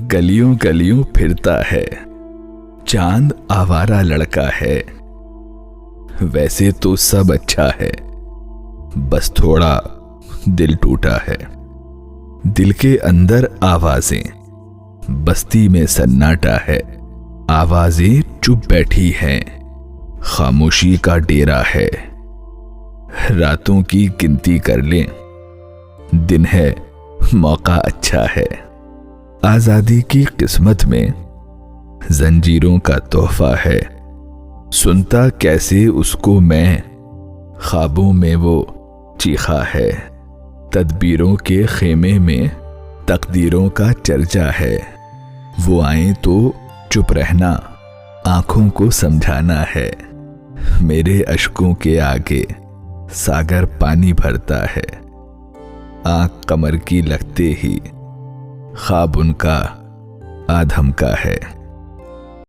गलियों गलियों फिरता है, चांद आवारा लड़का है। वैसे तो सब अच्छा है, बस थोड़ा दिल टूटा है। दिल के अंदर आवाजें, बस्ती में सन्नाटा है। आवाजें चुप बैठी हैं, खामोशी का डेरा है। रातों की गिनती कर लें, दिन है मौका अच्छा है। आजादी की किस्मत में जंजीरों का तोहफा है। सुनता कैसे उसको मैं, ख्वाबों में वो चीखा है। तदबीरों के खेमे में तकदीरों का चर्चा है। वो आए तो चुप रहना, आंखों को समझाना है। मेरे अश्कों के आगे सागर पानी भरता है। आंख कमर की लगते ही ख्वाब उनका आधम का है।